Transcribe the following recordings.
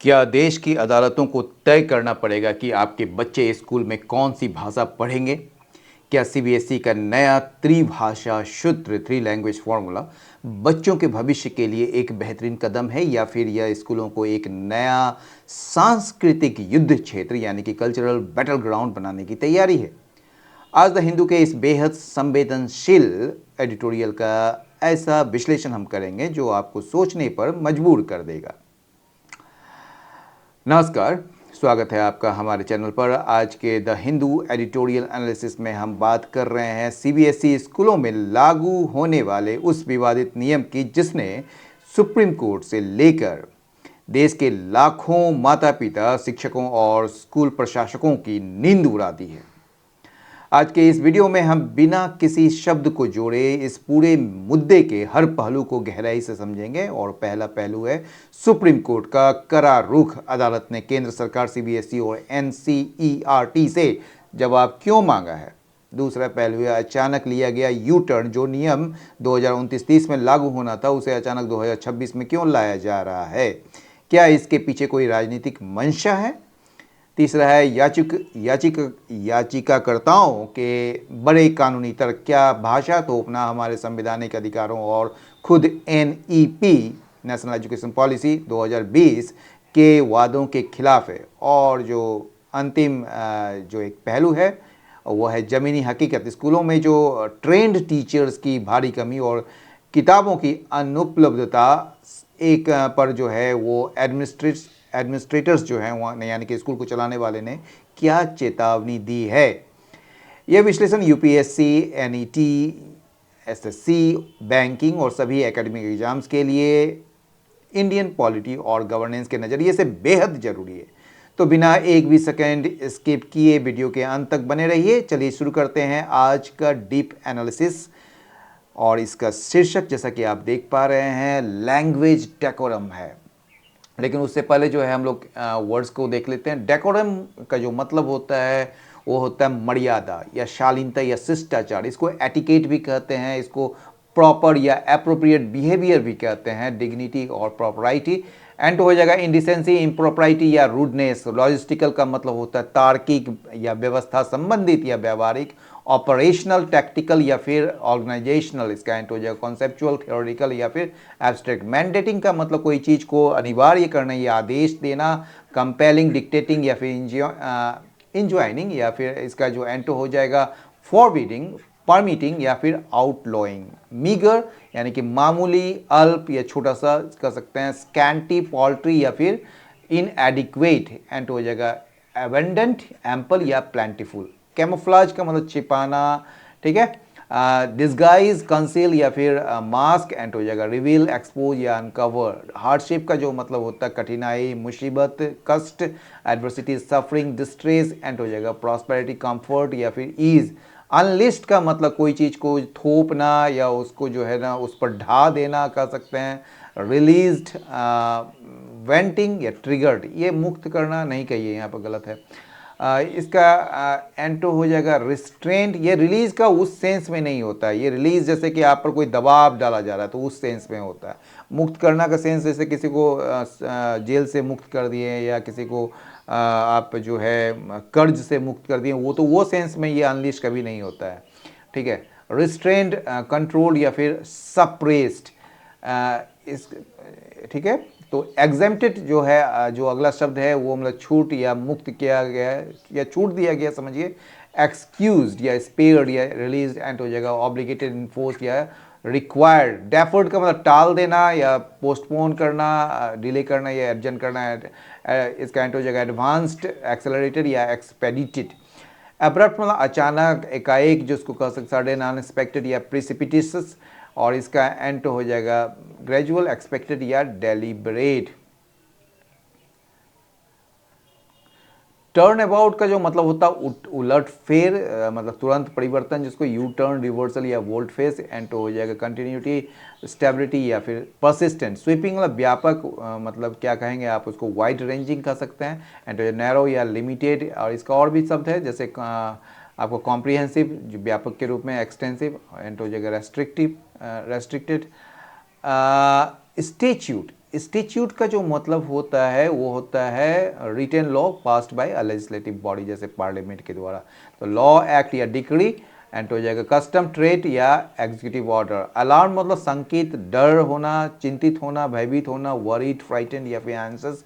क्या देश की अदालतों को तय करना पड़ेगा कि आपके बच्चे स्कूल में कौन सी भाषा पढ़ेंगे? क्या सीबीएसई का नया त्रिभाषा सूत्र थ्री लैंग्वेज फॉर्मूला बच्चों के भविष्य के लिए एक बेहतरीन कदम है, या फिर यह स्कूलों को एक नया सांस्कृतिक युद्ध क्षेत्र यानी कि कल्चरल बैटल ग्राउंड बनाने की तैयारी है? आज द हिंदू के इस बेहद संवेदनशील एडिटोरियल का ऐसा विश्लेषण हम करेंगे जो आपको सोचने पर मजबूर कर देगा। नमस्कार, स्वागत है आपका हमारे चैनल पर। आज के द हिंदू एडिटोरियल एनालिसिस में हम बात कर रहे हैं सीबीएसई स्कूलों में लागू होने वाले उस विवादित नियम की जिसने सुप्रीम कोर्ट से लेकर देश के लाखों माता पिता, शिक्षकों और स्कूल प्रशासकों की नींद उड़ा दी है। आज के इस वीडियो में हम बिना किसी शब्द को जोड़े इस पूरे मुद्दे के हर पहलू को गहराई से समझेंगे। और पहला पहलू है सुप्रीम कोर्ट का कड़ा रुख। अदालत ने केंद्र सरकार, सीबीएसई और एनसीईआरटी से जवाब क्यों मांगा है। दूसरा पहलू है अचानक लिया गया यू टर्न। जो नियम 2029-30 में लागू होना था उसे अचानक 2026 में क्यों लाया जा रहा है। क्या इसके पीछे कोई राजनीतिक मंशा है। तीसरा है याचिकाकर्ताओं के बड़े कानूनी तर्क। क्या भाषा थोपना हमारे संवैधानिक अधिकारों और खुद एनईपी नेशनल एजुकेशन पॉलिसी 2020 के वादों के खिलाफ है। और जो अंतिम जो एक पहलू है वह है ज़मीनी हकीकत। स्कूलों में जो ट्रेंड टीचर्स की भारी कमी और किताबों की अनुपलब्धता एक पर जो है वो एडमिनिस्ट्रेटर्स जो हैं वहाँ यानी कि स्कूल को चलाने वाले ने क्या चेतावनी दी है। यह विश्लेषण यूपीएससी, एनईटी, एसएससी, बैंकिंग और सभी एकेडमिक एग्जाम्स के लिए इंडियन पॉलिटी और गवर्नेंस के नज़रिए से बेहद ज़रूरी है। तो बिना एक भी सेकेंड स्किप किए वीडियो के अंत तक बने रहिए। चलिए शुरू करते हैं आज का डीप एनालिसिस। और इसका शीर्षक जैसा कि आप देख पा रहे हैं लैंग्वेज डेकोरम है। लेकिन उससे पहले जो है हम लोग वर्ड्स को देख लेते हैं। डेकोरम का जो मतलब होता है वो होता है मर्यादा या शालीनता या शिष्टाचार। इसको एटिकेट भी कहते हैं, इसको प्रॉपर या एप्रोप्रिएट बिहेवियर भी कहते हैं, डिग्निटी और प्रॉपराइटी। एंड हो जाएगा इंडिसेंसी, इम्प्रॉपराइटी या रूडनेस। लॉजिस्टिकल का मतलब होता है तार्किक या व्यवस्था संबंधित या व्यवहारिक। ऑपरेशनल, टैक्टिकल या फिर ऑर्गेनाइजेशनल इसका एंड हो जाएगा। कॉन्सेप्चुअल, थ्योरेटिकल या फिर एब्स्ट्रैक्ट। मैंडेटिंग का मतलब कोई चीज़ को अनिवार्य करना या आदेश देना। कंपेलिंग, डिक्टेटिंग या फिर इंजॉइनिंग या फिर इसका जो एंटो हो जाएगा फॉरबिडिंग, परमिटिंग या फिर आउटलॉइंग। मीगर यानी कि मामूली, अल्प या छोटा सा कह सकते हैं। स्कैंटी, पॉल्ट्री या फिर इनएडिक्वेट एंड हो जाएगा एबंडेंट, एम्पल या प्लेंटीफुल। कैमोफ्लाज का मतलब छिपाना, ठीक है। डिस्गाइज, कंसील या फिर मास्क एंड हो जाएगा रिवील, एक्सपोज या अनकवर। हार्डशिप का जो मतलब होता है कठिनाई, मुसीबत, कष्ट, एडवर्सिटी, सफरिंग, डिस्ट्रेस एंड हो जाएगा प्रॉस्पेरिटी, कंफर्ट या फिर ईज। अनलिस्ट का मतलब कोई चीज़ को थोपना या उसको जो है ना उस पर ढा देना कह सकते हैं। रिलीज्ड, वेंटिंग या ट्रिगर्ड, ये मुक्त करना नहीं कहिए, यहाँ पर गलत है। इसका एंटो हो जाएगा रिस्ट्रेंट। ये रिलीज का उस सेंस में नहीं होता है। ये रिलीज जैसे कि आप पर कोई दबाव डाला जा रहा है तो उस सेंस में होता है। मुक्त करना का सेंस जैसे किसी को जेल से मुक्त कर दिए या किसी को आप जो है कर्ज से मुक्त कर दिए, वो सेंस में ये अनलिस्ट कभी नहीं होता है, ठीक है। रिस्ट्रेंट, कंट्रोल या फिर सप्रेस्ड, इस ठीक है। तो एग्जेम्प्टेड जो है जो अगला शब्द है वो मतलब छूट या मुक्त किया गया या छूट दिया गया समझिए। एक्सक्यूज्ड या स्पेयर्ड या रिलीज एंड हो जाएगा। ऑब्लिगेटेड, इन्फोर्स्ड या रिक्वायर्ड। डेफर्ड का मतलब टाल देना या पोस्टपोन करना, डिले करना या एडजन करना। इसका एंड हो जाएगा एडवांस्ड, एक्सेलरेटेड या एक्सपेडिटेड। अब्रप्ट मतलब अचानक, एकाएक, जिसको कह सकते सडन, अनएक्सपेक्टेड या प्रिसिपिटियस। और इसका एंड हो जाएगा ग्रेजुअल, एक्सपेक्टेड या डेलिबरेट। टर्न अबाउट का जो मतलब होता है उलट फेर, मतलब तुरंत परिवर्तन, जिसको यू टर्न, रिवर्सल या वोल्ट फेस। एंड हो जाएगा कंटिन्यूटी, स्टेबिलिटी या फिर परसिस्टेंट। स्वीपिंग मतलब व्यापक, मतलब क्या कहेंगे आप उसको वाइड रेंजिंग कह सकते हैं। एंड नैरो या लिमिटेड। और इसका और भी शब्द है जैसे आपको कॉम्प्रिहेंसिव जो व्यापक के रूप में, एक्सटेंसिव एंड हो जाएगा रेस्ट्रिक्टिव, रेस्ट्रिक्टेड। स्टेच्यूट, स्टैट्यूट का जो मतलब होता है वो होता है written law passed by a legislative body, जैसे पार्लियामेंट के द्वारा। तो लॉ, एक्ट या डिक्री, एंड हो जाएगा कस्टम, ट्रेट या एग्जीक्यूटिव ऑर्डर। अलार्म मतलब संकेत, डर होना, चिंतित होना, भयभीत होना, वरीड, फ्राइटेंड या फिर एंग्जियस।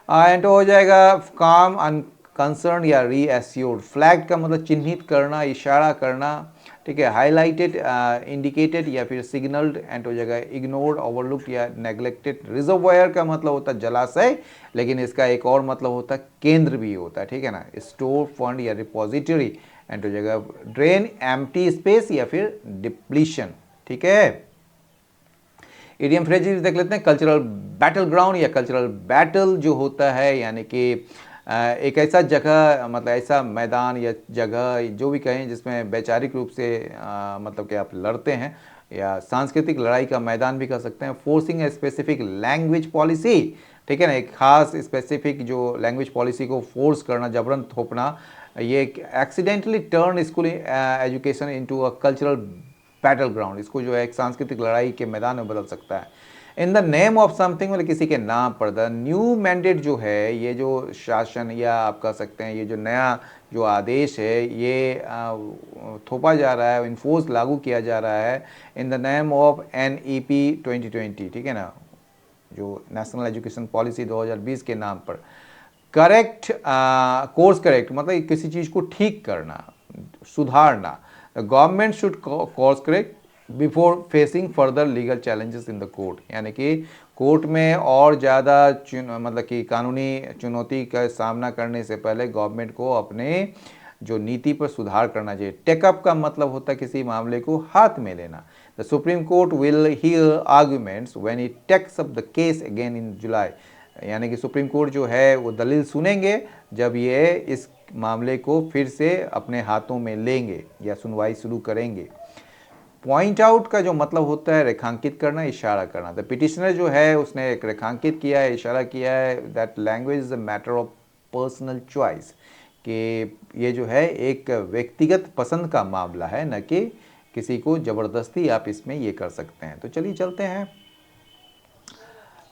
एंड हो जाएगा काम, अनकंसर्न या रीएश्योर्ड। फ्लैग का मतलब चिन्हित करना, इशारा करना, ठीक है। हाईलाइटेड, इंडिकेटेड या फिर सिग्नल्ड। एंड हो जाएगा इग्नोर्ड, ओवरलुक्ड या नेग्लेक्टेड। रिजर्वायर का मतलब होता है जलाशय, लेकिन इसका एक और मतलब होता है केंद्र भी होता है, ठीक है ना। स्टोर, फंड या रिपोजिटरी। एंड हो जाएगा ड्रेन, एम्प्टी स्पेस या फिर डिप्लीशन, ठीक है। इडियम फ्रेजेस देख लेते हैं। कल्चरल बैटल ग्राउंड या कल्चरल बैटल जो होता है, यानी कि एक ऐसा जगह, मतलब ऐसा मैदान या जगह जो भी कहें जिसमें वैचारिक रूप से मतलब कि आप लड़ते हैं, या सांस्कृतिक लड़ाई का मैदान भी कह सकते हैं। Forcing a specific language policy, ठीक है ना, एक खास स्पेसिफिक जो लैंग्वेज पॉलिसी को फोर्स करना, जबरन थोपना। ये accidentally turn school education into a cultural battle ground, इसको जो है एक सांस्कृतिक लड़ाई के मैदान में बदल सकता है। In the name of something, मतलब किसी के नाम पर। द न्यू मैंडेट जो है, ये जो शासन या आप कह सकते हैं ये जो नया जो आदेश है, ये थोपा जा रहा है, इन्फोर्स लागू किया जा रहा है in the name of NEP 2020, ठीक है ना, जो नेशनल एजुकेशन पॉलिसी 2020 के नाम पर। करेक्ट, कोर्स करेक्ट मतलब किसी चीज़ को ठीक करना, सुधारना। Government should course correct before facing further legal challenges in the court, यानी कि कोर्ट में और ज़्यादा मतलब कि कानूनी चुनौती का सामना करने से पहले गवर्नमेंट को अपने जो नीति पर सुधार करना चाहिए। टेकअप का मतलब होता है किसी मामले को हाथ में लेना। The Supreme Court will hear arguments when it takes up the case again in July, यानी कि सुप्रीम कोर्ट जो है वो दलील सुनेंगे जब ये इस मामले को फिर से अपने हाथों में लेंगे या सुनवाई शुरू करेंगे। पॉइंट आउट का जो मतलब होता है रेखांकित करना, इशारा करना। द पिटिशनर जो है उसने एक रेखांकित किया है, इशारा किया है that language is a matter of personal choice, कि ये जो है एक व्यक्तिगत पसंद का मामला है, न कि किसी को ज़बरदस्ती आप इसमें ये कर सकते हैं। तो चलिए चलते हैं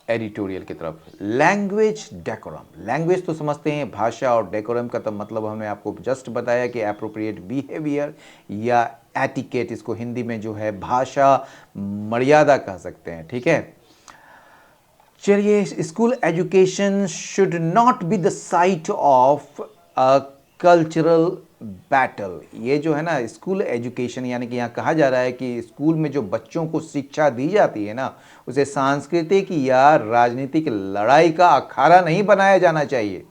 एडिटोरियल की तरफ। लैंग्वेज डेकोरम, लैंग्वेज तो समझते हैं भाषा, और डेकोरम का तो मतलब हमने आपको जस्ट बताया कि एप्रोप्रिएट बिहेवियर या एटिकेट, इसको हिंदी में जो है भाषा मर्यादा कह सकते हैं, ठीक है। चलिए, school education should not be the site of a cultural battle. ये जो है ना स्कूल एजुकेशन, यानी कि यहाँ कहा जा रहा है कि स्कूल में जो बच्चों को शिक्षा दी जाती है ना, उसे सांस्कृतिक या राजनीतिक लड़ाई का अखाड़ा नहीं बनाया जाना चाहिए,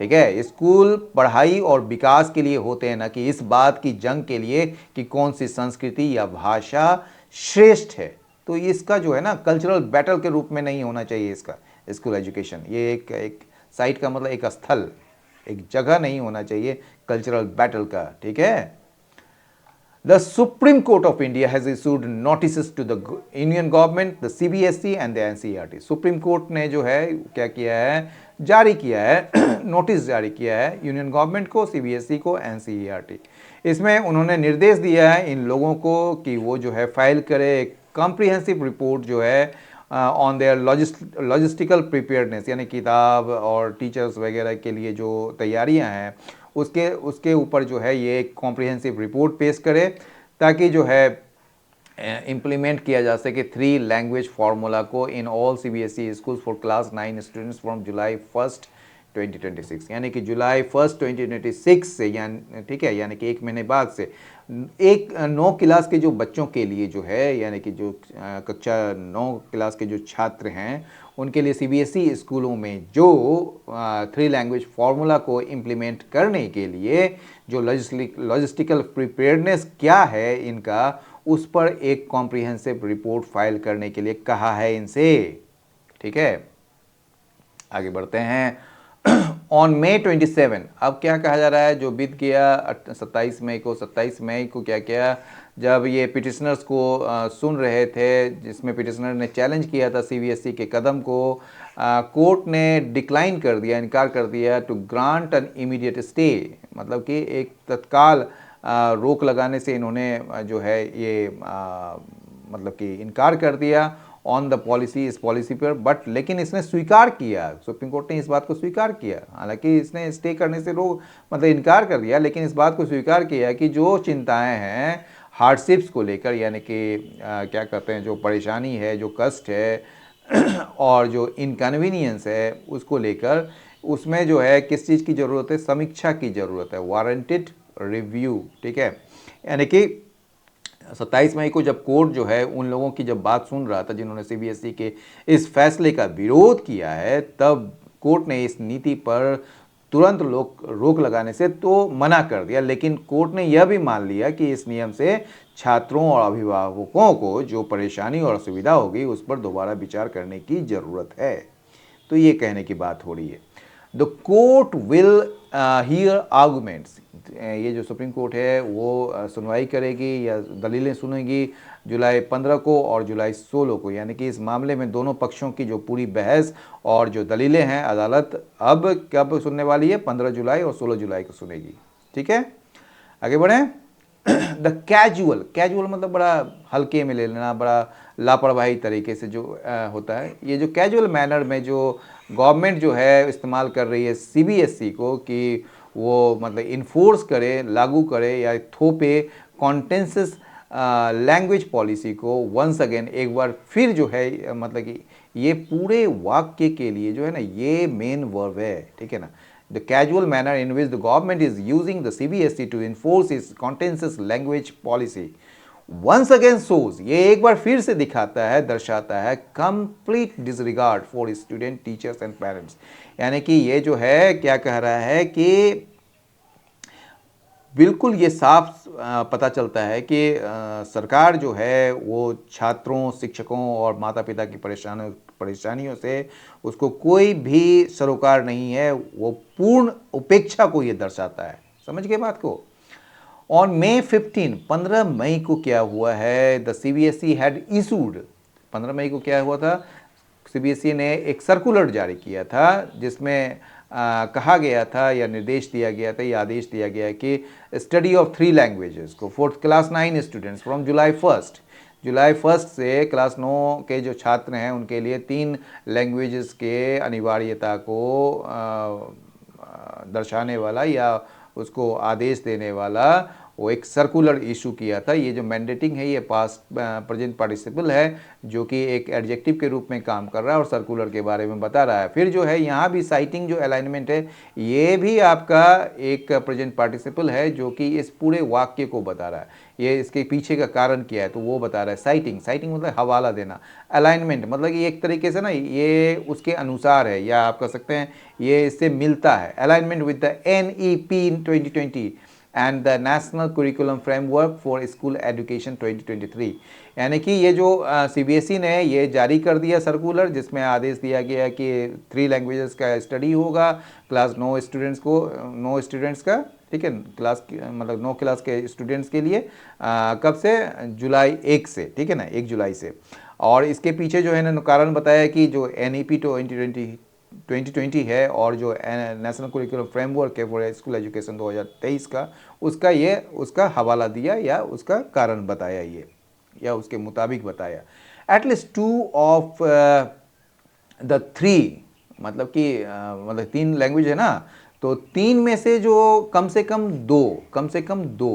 ठीक है। स्कूल पढ़ाई और विकास के लिए होते हैं, ना कि इस बात की जंग के लिए कि कौन सी संस्कृति या भाषा श्रेष्ठ है। तो इसका जो है ना कल्चरल बैटल के रूप में नहीं होना चाहिए इसका स्कूल एजुकेशन। ये एक साइट का मतलब एक स्थल, एक जगह नहीं होना चाहिए कल्चरल बैटल का, ठीक है। The Supreme Court of India has issued notices to the Union Government, the CBSE and the NCERT. Supreme court ने जो है क्या किया है, जारी किया है नोटिस जारी किया है यूनियन गवर्नमेंट को, CBSE को, NCERT। इसमें उन्होंने निर्देश दिया है इन लोगों को कि वो जो है फाइल करे एक कॉम्प्रिहेंसिव रिपोर्ट जो है ऑन देयर लॉजिस्टिकल प्रिपेयर्डनेस, यानी किताब और टीचर्स वगैरह के लिए जो तैयारियां हैं उसके ऊपर जो है ये एक कॉम्प्रिहेंसिव रिपोर्ट पेश करे, ताकि जो है इम्प्लीमेंट किया जा सके 3 लैंग्वेज फार्मूला को in all CBSE schools for class 9 students from जुलाई 1 2026, यानी कि जुलाई 1 2026 से, यानी ठीक है, यानी कि 1 महीने बाद से 9 क्लास के जो बच्चों के लिए जो है, यानी कि जो कक्षा 9 क्लास के जो छात्र हैं उनके लिए CBSE स्कूलों में जो 3 लैंग्वेज फार्मूला को इम्प्लीमेंट करने के लिए जो लॉजिस्टिकल प्रिपेयर्डनेस क्या है इनका, उस पर एक कॉम्प्रिहेंसिव रिपोर्ट फाइल करने के लिए कहा है इनसे, ठीक है। आगे बढ़ते हैं। ऑन May 27, अब क्या कहा जा रहा है, जो बीत गया 27 मई को क्या किया, जब ये पिटिशनर्स को सुन रहे थे, जिसमें पिटिशनर ने चैलेंज किया था CBSE के कदम को, कोर्ट ने डिक्लाइन कर दिया, इनकार कर दिया to grant an immediate stay, मतलब कि एक तत्काल रोक लगाने से इन्होंने जो है ये मतलब कि इनकार कर दिया। ऑन द पॉलिसी, इस पॉलिसी पर, बट लेकिन इसने स्वीकार किया, सुप्रीम कोर्ट ने इस बात को स्वीकार किया, हालांकि इसने स्टे करने से मतलब इनकार कर दिया, लेकिन इस बात को स्वीकार किया कि जो चिंताएं हैं हार्डशिप्स को लेकर, यानी कि क्या कहते हैं, जो परेशानी है, जो कष्ट है और जो इनकन्वीनियंस है उसको लेकर, उसमें जो है किस चीज़ की ज़रूरत है, समीक्षा की ज़रूरत है, वारंटेड रिव्यू, ठीक है। यानी कि 27 मई को जब कोर्ट जो है उन लोगों की जब बात सुन रहा था जिन्होंने सीबीएसई के इस फैसले का विरोध किया है, तब कोर्ट ने इस नीति पर तुरंत रोक लगाने से तो मना कर दिया, लेकिन कोर्ट ने यह भी मान लिया कि इस नियम से छात्रों और अभिभावकों को जो परेशानी और असुविधा होगी उस पर दोबारा विचार करने की ज़रूरत है। तो ये कहने की बात हो रही है। The court will here arguments, ये जो सुप्रीम कोर्ट है वो सुनवाई करेगी या दलीलें सुनेगी जुलाई 15 को और जुलाई 16 को, यानी कि इस मामले में दोनों पक्षों की जो पूरी बहस और जो दलीलें हैं अदालत अब कब सुनने वाली है, 15 जुलाई और 16 जुलाई को सुनेगी, ठीक है। आगे बढ़ें। द कैजुअल मतलब बड़ा हल्के में ले लेना, बड़ा लापरवाही तरीके से जो होता है, ये जो कैजुअल मैनर में जो गवर्नमेंट जो है इस्तेमाल कर रही है सीबीएसई को कि वो मतलब इन्फोर्स करे, लागू करे या थोपे कॉन्टेंसस लैंग्वेज पॉलिसी को, वंस अगेन एक बार फिर जो है, मतलब कि ये पूरे वाक्य के लिए जो है ना ये मेन वर्ब है, ठीक है ना। The casual manner in which the government is using the CBSE to enforce its contentious language policy once again shows, ये एक बार फिर से दिखाता है, दर्शाता है complete disregard for student, teachers and parents। यानी कि ये जो है क्या कह रहा है कि बिल्कुल ये साफ पता चलता है कि सरकार जो है वो छात्रों, शिक्षकों और माता पिता की परेशानियों से उसको कोई भी सरोकार नहीं है, वो पूर्ण उपेक्षा को ये दर्शाता है। समझ गए बात को। ऑन May 15, 15 मई को क्या हुआ है, द सीबीएसई हैड इशूड, 15 मई को क्या हुआ था, सीबीएसई ने एक सर्कुलर जारी किया था जिसमें कहा गया था या निर्देश दिया गया था या आदेश दिया गया कि स्टडी ऑफ 3 लैंग्वेजेस को फॉर क्लास 9 स्टूडेंट्स फ्रॉम जुलाई 1 से क्लास 9 के जो छात्र हैं उनके लिए 3 लैंग्वेजेस के अनिवार्यता को दर्शाने वाला या उसको आदेश देने वाला वो एक सर्कुलर इशू किया था। ये जो मैंडेटिंग है ये पास्ट प्रेजेंट पार्टिसिपल है जो कि एक एडजेक्टिव के रूप में काम कर रहा है और सर्कुलर के बारे में बता रहा है। फिर जो है यहाँ भी साइटिंग जो अलाइनमेंट है ये भी आपका एक प्रेजेंट पार्टिसिपल है जो कि इस पूरे वाक्य को बता रहा है। ये इसके पीछे का कारण क्या है तो वो बता रहा है। साइटिंग मतलब हवाला देना। अलाइनमेंट मतलब कि एक तरीके से ना ये उसके अनुसार है या आप कह सकते हैं ये इससे मिलता है। Alignment with the NEP 2020 and the national curriculum framework for school education 2023। यानी कि ये जो सीबीएसई ने ये जारी कर दिया सर्कुलर जिसमें आदेश दिया गया कि 3 लैंग्वेजेस का स्टडी होगा क्लास 9 स्टूडेंट्स का, ठीक है, क्लास मतलब 9 क्लास के स्टूडेंट्स के लिए कब से, जुलाई 1 से, ठीक है ना, 1 जुलाई से। और इसके पीछे जो है ना कारण बताया कि जो NEP 2020 है और जो नेशनल करिकुलम फ्रेमवर्क है फॉर स्कूल एजुकेशन 2023 का उसका हवाला दिया या उसका कारण बताया ये या उसके मुताबिक बताया। एटलीस्ट 2 ऑफ द 3 मतलब कि मतलब 3 लैंग्वेज है ना तो 3 में से जो कम से कम 2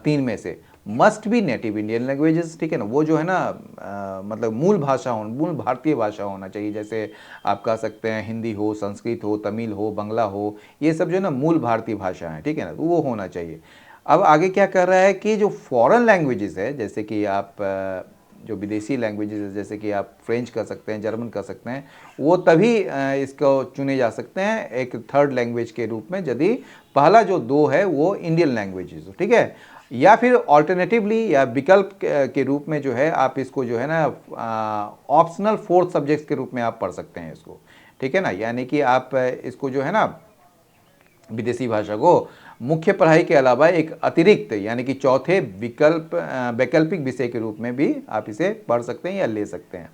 3 में से must be native Indian languages, ठीक है ना। वो जो है ना मतलब मूल भारतीय भाषा होना चाहिए। जैसे आप कह सकते हैं हिंदी हो, संस्कृत हो, तमिल हो, बंगला हो, ये सब जो है ना मूल भारतीय भाषा है, ठीक है ना, तो वो होना चाहिए। अब आगे क्या कर रहा है कि जो फॉरेन लैंग्वेजेस है जैसे कि आप जो विदेशी लैंग्वेजेस है जैसे कि आप फ्रेंच कर सकते हैं, जर्मन कर सकते हैं, वो तभी इसको चुने जा सकते हैं एक थर्ड लैंग्वेज के रूप में यदि पहला जो 2 है वो इंडियन लैंग्वेजेस हो, ठीक है। या फिर ऑल्टरनेटिवली या विकल्प के रूप में जो है आप इसको जो है ना ऑप्शनल 4th सब्जेक्ट के रूप में आप पढ़ सकते हैं इसको, ठीक है ना। यानी कि आप इसको जो है ना विदेशी भाषा को मुख्य पढ़ाई के अलावा एक अतिरिक्त यानी कि चौथे वैकल्पिक विषय के रूप में भी आप इसे पढ़ सकते हैं या ले सकते हैं।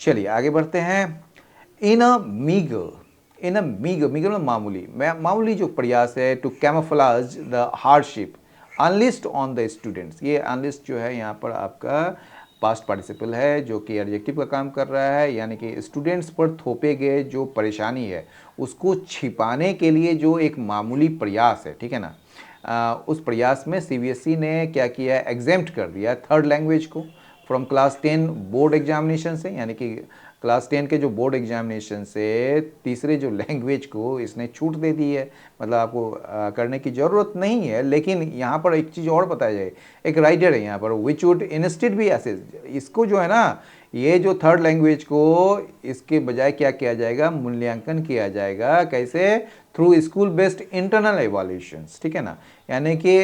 चलिए आगे बढ़ते हैं। इन अ मीगर मतलब मामूली जो प्रयास है to camouflage the hardship unleashed on the students. ये अनलिस्ट जो है यहाँ पर आपका पास्ट पार्टिसिपल है जो कि एडजेक्टिव का काम कर रहा है, यानी कि स्टूडेंट्स पर थोपे गए जो परेशानी है उसको छिपाने के लिए जो एक मामूली प्रयास है, ठीक है ना, उस प्रयास में सीबीएसई ने क्या किया है, एग्जेम्प्ट कर दिया थर्ड लैंग्वेज को फ्रॉम क्लास 10 बोर्ड एग्जामिनेशन से, यानी कि क्लास 10 के जो बोर्ड एग्जामिनेशन से तीसरे जो लैंग्वेज को इसने छूट दे दी है, मतलब आपको करने की ज़रूरत नहीं है। लेकिन यहाँ पर एक चीज़ और बताया जाए, एक राइटर है यहाँ पर which would instead be assess, इसको जो है ना, ये जो थर्ड लैंग्वेज को इसके बजाय क्या किया जाएगा, मूल्यांकन किया जाएगा, कैसे, through school based internal evolutions, ठीक है ना, यानी कि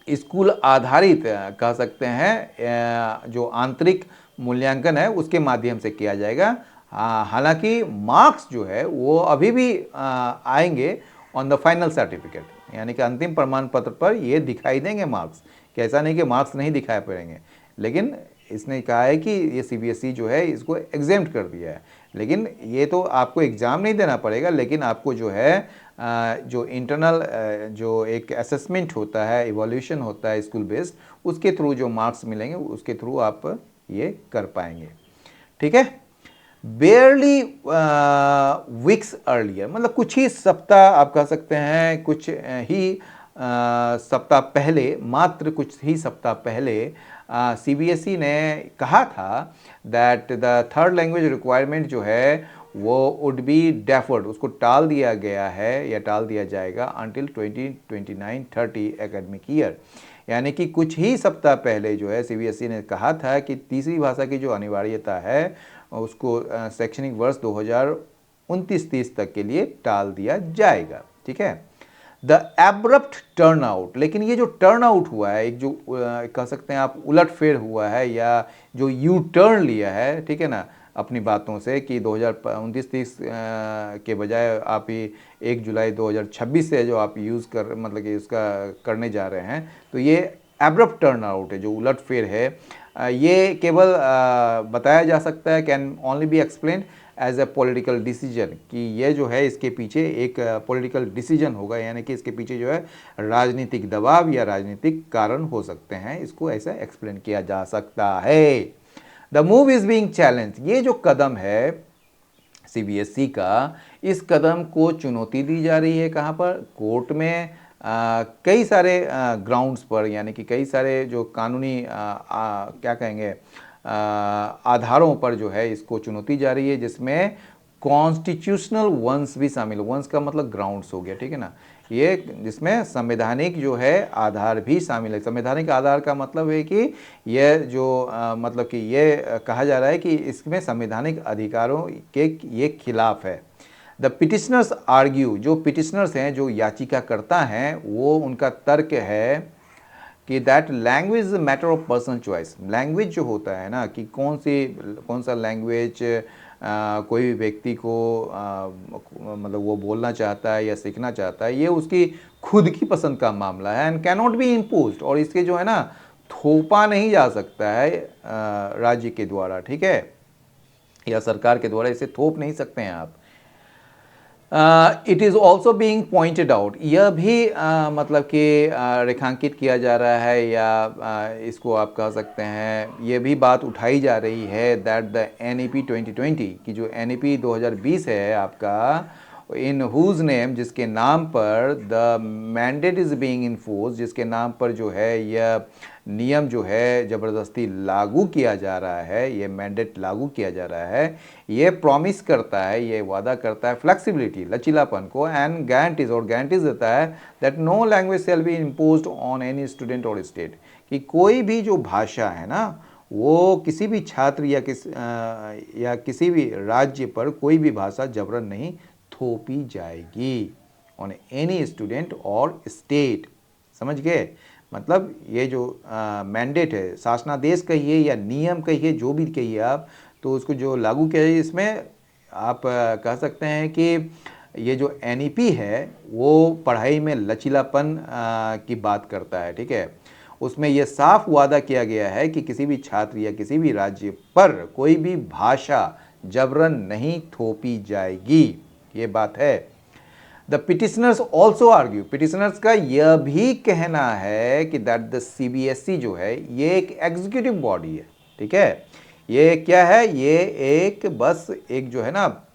स्कूल आधारित कह सकते हैं जो आंतरिक मूल्यांकन है उसके माध्यम से किया जाएगा। हालांकि मार्क्स जो है वो अभी भी आएंगे ऑन द फाइनल सर्टिफिकेट, यानी कि अंतिम प्रमाण पत्र पर ये दिखाई देंगे मार्क्स, कि ऐसा नहीं कि मार्क्स नहीं दिखाई पड़ेंगे। लेकिन इसने कहा है कि ये सीबीएसई जो है इसको एग्जेम्प्ट कर दिया है, लेकिन ये तो आपको एग्ज़ाम नहीं देना पड़ेगा, लेकिन आपको जो है जो इंटरनल जो एक असेसमेंट होता है, इवोल्यूशन होता है स्कूल बेस्ड, उसके थ्रू जो मार्क्स मिलेंगे उसके थ्रू आप ये कर पाएंगे, ठीक है। बेयरली वीक्स अर्लियर, मतलब कुछ ही सप्ताह आप कह सकते हैं, कुछ ही सप्ताह पहले, मात्र कुछ ही सप्ताह पहले सीबीएसई ने कहा था that the third language requirement जो है वो वुड बी डेफर्ड, उसको टाल दिया गया है या टाल दिया जाएगा अंटिल 2029-30 एकेडमिक ईयर। यानी कि कुछ ही सप्ताह पहले जो है सीबीएसई ने कहा था कि तीसरी भाषा की जो अनिवार्यता है उसको शैक्षणिक वर्ष 2029-30 तक के लिए टाल दिया जाएगा, ठीक है। द एब्रप्ट टर्न आउट, लेकिन ये जो टर्न आउट हुआ है, एक जो कह सकते हैं आप उलटफेर हुआ है या जो यू टर्न लिया है, ठीक है ना, अपनी बातों से कि 2029-30 के बजाय आप ही 1 जुलाई 2026 से जो आप यूज़ कर, मतलब कि इसका करने जा रहे हैं, तो ये एब्रप्ट टर्न आउट है, जो उलटफेर है, ये केवल बताया जा सकता है, can only be explained as a political decision, कि ये जो है इसके पीछे एक पॉलिटिकल डिसीजन होगा, यानी कि इसके पीछे जो है राजनीतिक दबाव या राजनीतिक कारण हो सकते हैं, इसको ऐसा एक्सप्लेन किया जा सकता है। The move is being challenge, ये जो कदम है सीबीएसई का, इस कदम को चुनौती दी जा रही है, कहाँ पर, कोर्ट में, कई सारे ग्राउंड्स पर, यानी कि कई सारे जो कानूनी क्या कहेंगे आधारों पर जो है इसको चुनौती जा रही है, जिसमें कॉन्स्टिट्यूशनल वंस भी शामिल, वंस का मतलब ग्राउंड्स हो गया, ठीक है ना, ये जिसमें संवैधानिक जो है आधार भी शामिल है। संवैधानिक आधार का मतलब है कि यह जो मतलब कि ये कहा जा रहा है कि इसमें संवैधानिक अधिकारों के ये खिलाफ है। द पिटिशनर्स आर्ग्यू, जो पिटिशनर्स हैं, जो याचिकाकर्ता हैं, वो उनका तर्क है कि that language is matter of personal choice, language जो होता है ना, कि कौन सा लैंग्वेज कोई भी व्यक्ति को मतलब वो बोलना चाहता है या सीखना चाहता है, ये उसकी खुद की पसंद का मामला है, एंड कैनॉट बी इम्पोज्ड, और इसके जो है ना थोपा नहीं जा सकता है राज्य के द्वारा, ठीक है, या सरकार के द्वारा इसे थोप नहीं सकते हैं आप। It is also being pointed out, यह भी मतलब कि रेखांकित किया जा रहा है या इसको आप कह सकते हैं, ये भी बात उठाई जा रही है दैट द NEP 2020 की जो NEP 2020 है आपका, इन हुज नेम, जिसके नाम पर the mandate is being enforce, जिसके नाम पर जो है यह नियम जो है ज़बरदस्ती लागू किया जा रहा है, ये मैंडेट लागू किया जा रहा है, ये प्रॉमिस करता है, ये वादा करता है फ्लेक्सिबिलिटी, लचीलापन को, एंड गारंटीज, और गारंटीज देता है that no language shall be imposed on any student और स्टेट, कि कोई भी जो भाषा है ना, वो किसी भी छात्र या किसी भी राज्य पर कोई भी भाषा जबरन नहीं थोपी जाएगी ऑन एनी स्टूडेंट और स्टेट, समझ गए। मतलब ये जो मैंडेट है, शासनादेश कहिए या नियम कहिए, जो भी कहिए आप, तो उसको जो लागू किया जाए, इसमें आप कह सकते हैं कि ये जो NEP है वो पढ़ाई में लचीलापन की बात करता है, ठीक है, उसमें यह साफ वादा किया गया है कि किसी भी छात्र या किसी भी राज्य पर कोई भी भाषा जबरन नहीं थोपी जाएगी, ये बात है। The petitioners also argue, petitioners का यह भी कहना है कि दैट द सीबीएसई जो है ये एक एग्जीक्यूटिव बॉडी है, ठीक है। ये क्या है, ये एक बस एक जो है ना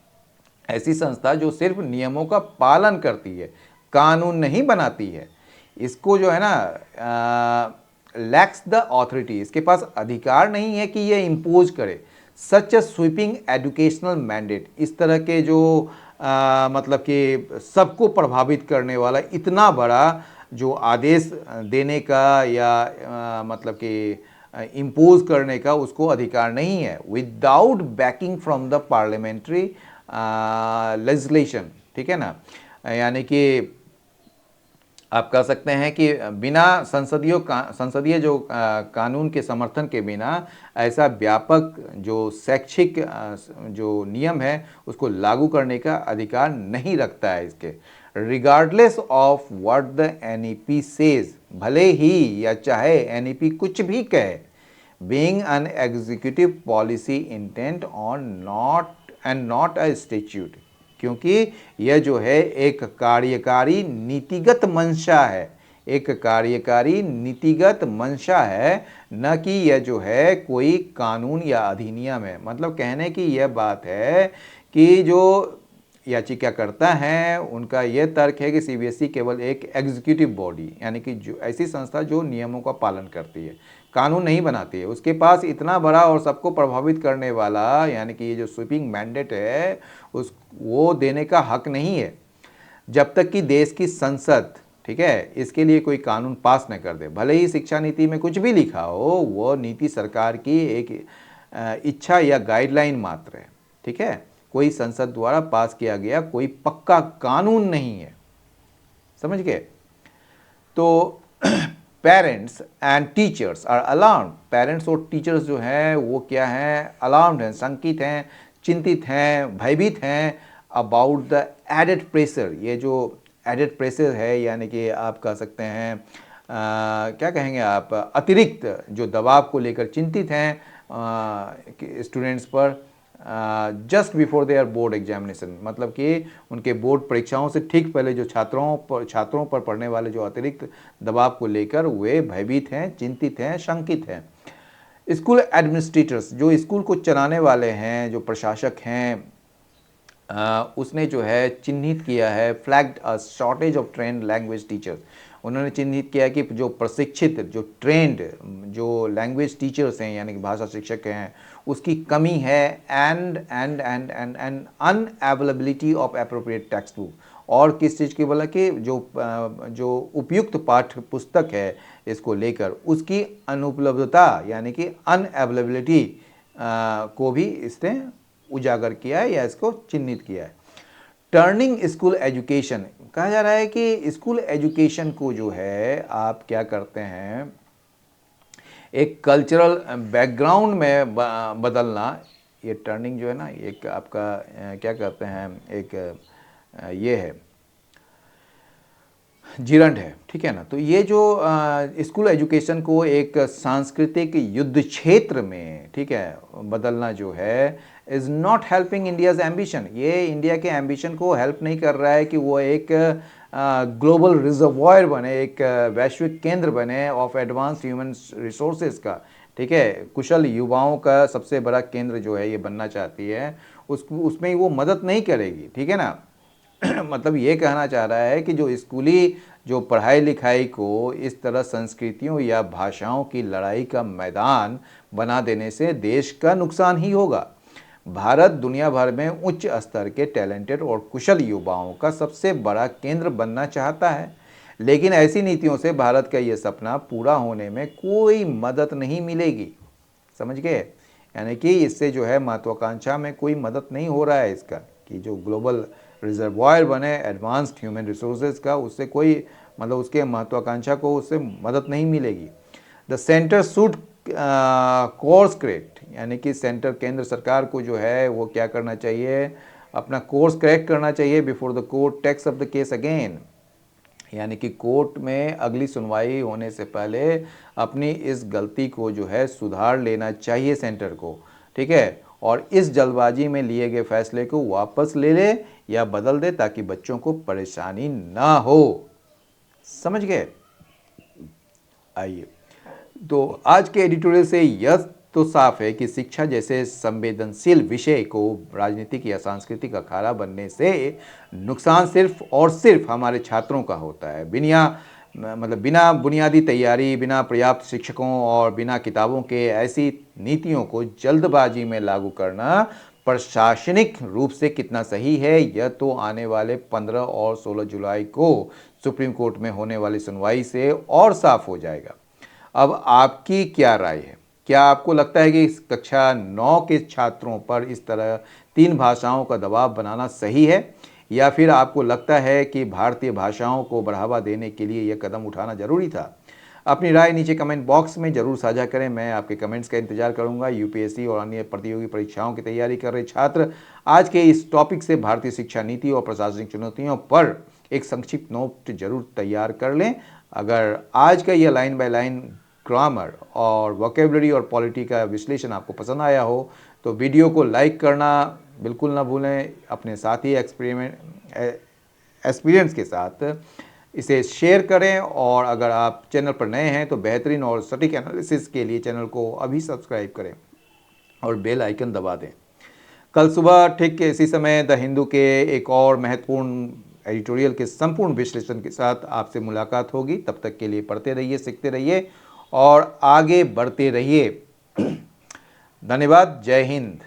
ऐसी संस्था जो सिर्फ नियमों का पालन करती है, कानून नहीं बनाती है। इसको जो है ना लैक्स द ऑथोरिटी, इसके पास अधिकार नहीं है कि ये इम्पोज करे सच अ स्वीपिंग एजुकेशनल मैंडेट, इस तरह के जो मतलब कि सबको प्रभावित करने वाला इतना बड़ा जो आदेश देने का या मतलब कि इम्पोज करने का उसको अधिकार नहीं है, without banking from the parliamentary legislation, ठीक है ना। यानी कि आप कह सकते हैं कि बिना संसदीय जो कानून के समर्थन के बिना ऐसा व्यापक जो शैक्षिक जो नियम है उसको लागू करने का अधिकार नहीं रखता है इसके, regardless of what the NEP says, भले ही या चाहे एनईपी कुछ भी कहे, being an executive policy intent on not a statute, क्योंकि यह जो है एक कार्यकारी नीतिगत मंशा है, एक कार्यकारी नीतिगत मंशा है, न कि यह जो है कोई कानून या अधिनियम है। मतलब कहने की यह बात है कि जो याचिकाकर्ता हैं उनका यह तर्क है कि सीबीएसई केवल एक एग्जीक्यूटिव बॉडी, यानी कि जो ऐसी संस्था जो नियमों का पालन करती है, कानून नहीं बनाती है, उसके पास इतना बड़ा और सबको प्रभावित करने वाला यानी कि ये जो स्वीपिंग मैंडेट है उस वो देने का हक नहीं है जब तक कि देश की संसद, ठीक है, इसके लिए कोई कानून पास न कर दे। भले ही शिक्षा नीति में कुछ भी लिखा हो, वो नीति सरकार की एक इच्छा या गाइडलाइन मात्र है, ठीक है, कोई संसद द्वारा पास किया गया कोई पक्का कानून नहीं है, समझ गए। तो parents and teachers are alarmed, parents और टीचर्स जो हैं वो क्या हैं, अलार्म्ड हैं, शंकित हैं, चिंतित हैं, भयभीत हैं अबाउट द एडेड प्रेशर, ये जो एडेड प्रेशर है यानी कि आप कह सकते हैं क्या कहेंगे आप, अतिरिक्त जो दबाव को लेकर चिंतित हैं स्टूडेंट्स पर just before their board examination, मतलब कि उनके बोर्ड परीक्षाओं से ठीक पहले जो छात्रों पर पड़ने वाले जो अतिरिक्त दबाव को लेकर वे भयभीत हैं, चिंतित हैं, शंकित हैं। स्कूल एडमिनिस्ट्रेटर्स, जो स्कूल को चलाने वाले हैं, जो प्रशासक हैं, उसने जो है चिन्हित किया है, flagged a shortage of trend language teachers, उन्होंने चिन्हित किया कि जो प्रशिक्षित जो ट्रेंड जो लैंग्वेज टीचर्स हैं यानी कि भाषा शिक्षक हैं उसकी कमी है, and unavailability of appropriate text book, और किस चीज़ की बोला कि जो उपयुक्त पाठ्य पुस्तक है इसको लेकर उसकी अनुपलब्धता यानी कि अनअवेलेबिलिटी को भी इसने उजागर किया है या इसको चिन्हित किया है। टर्निंग स्कूल एजुकेशन, कहा जा रहा है कि स्कूल एजुकेशन को जो है आप क्या करते हैं एक कल्चरल बैकग्राउंड में बदलना, ये टर्निंग जो है ना एक आपका क्या कहते हैं एक ये है जीरंड है, ठीक है ना। तो ये जो स्कूल एजुकेशन को एक सांस्कृतिक युद्ध क्षेत्र में, ठीक है, बदलना जो है is not helping India's ambition, ये इंडिया के एम्बिशन को हेल्प नहीं कर रहा है कि वो एक ग्लोबल रिजर्वॉयर बने, एक वैश्विक केंद्र बने ऑफ एडवांस ह्यूमन रिसोर्सेज का, ठीक है, कुशल युवाओं का सबसे बड़ा केंद्र जो है ये बनना चाहती है, उसमें वो मदद नहीं करेगी, ठीक है ना। मतलब ये कहना चाह रहा है कि जो स्कूली जो पढ़ाई लिखाई को इस तरह संस्कृतियों या भाषाओं की लड़ाई का मैदान बना देने से देश का नुकसान ही होगा। भारत दुनिया भर में उच्च स्तर के टैलेंटेड और कुशल युवाओं का सबसे बड़ा केंद्र बनना चाहता है, लेकिन ऐसी नीतियों से भारत का ये सपना पूरा होने में कोई मदद नहीं मिलेगी, समझ गए। यानी कि इससे जो है महत्वाकांक्षा में कोई मदद नहीं हो रहा है इसका, कि जो ग्लोबल रिजर्वॉयर बने एडवांस्ड ह्यूमन रिसोर्सेज का, उससे कोई मतलब उसके महत्वाकांक्षा को उससे मदद नहीं मिलेगी। The centre should course correct, यानी कि सेंटर केंद्र सरकार को जो है वो क्या करना चाहिए, अपना कोर्स करेक्ट करना चाहिए before the court takes of the case again, यानी कि कोर्ट में अगली सुनवाई होने से पहले अपनी इस गलती को जो है सुधार लेना चाहिए सेंटर को, ठीक है, और इस जल्दबाजी में लिए गए फैसले को वापस ले ले या बदल दे ताकि बच्चों को परेशानी ना हो। समझ गए? आइए, तो आज के एडिटोरियल से यह तो साफ है कि शिक्षा जैसे संवेदनशील विषय को राजनीतिक या सांस्कृतिक अखाड़ा बनने से नुकसान सिर्फ और सिर्फ हमारे छात्रों का होता है। बिना बुनियादी तैयारी, बिना पर्याप्त शिक्षकों और बिना किताबों के ऐसी नीतियों को जल्दबाजी में लागू करना प्रशासनिक रूप से कितना सही है, यह तो आने वाले 15 और 16 जुलाई को सुप्रीम कोर्ट में होने वाली सुनवाई से और साफ हो जाएगा। अब आपकी क्या राय है? क्या आपको लगता है कि कक्षा 9 के छात्रों पर इस तरह 3 भाषाओं का दबाव बनाना सही है, या फिर आपको लगता है कि भारतीय भाषाओं को बढ़ावा देने के लिए यह कदम उठाना जरूरी था? अपनी राय नीचे कमेंट बॉक्स में जरूर साझा करें। मैं आपके कमेंट्स का इंतजार करूंगा। यूपीएससी और अन्य प्रतियोगी परीक्षाओं की तैयारी कर रहे छात्र, आज के इस टॉपिक से भारतीय शिक्षा नीति और प्रशासनिक चुनौतियों पर एक संक्षिप्त नोट जरूर तैयार कर लें। अगर आज का यह लाइन बाय लाइन ग्रामर और वोकेबलरी और पॉलिटी का विश्लेषण आपको पसंद आया हो तो वीडियो को लाइक करना बिल्कुल ना भूलें। अपने साथी एक्सपीरियंस के साथ इसे शेयर करें, और अगर आप चैनल पर नए हैं तो बेहतरीन और सटीक एनालिसिस के लिए चैनल को अभी सब्सक्राइब करें और बेल आइकन दबा दें। कल सुबह ठीक इसी समय द हिंदू के एक और महत्वपूर्ण एडिटोरियल के संपूर्ण विश्लेषण के साथ आपसे मुलाकात होगी। तब तक के लिए पढ़ते रहिए, सीखते रहिए और आगे बढ़ते रहिए। धन्यवाद। जय हिंद।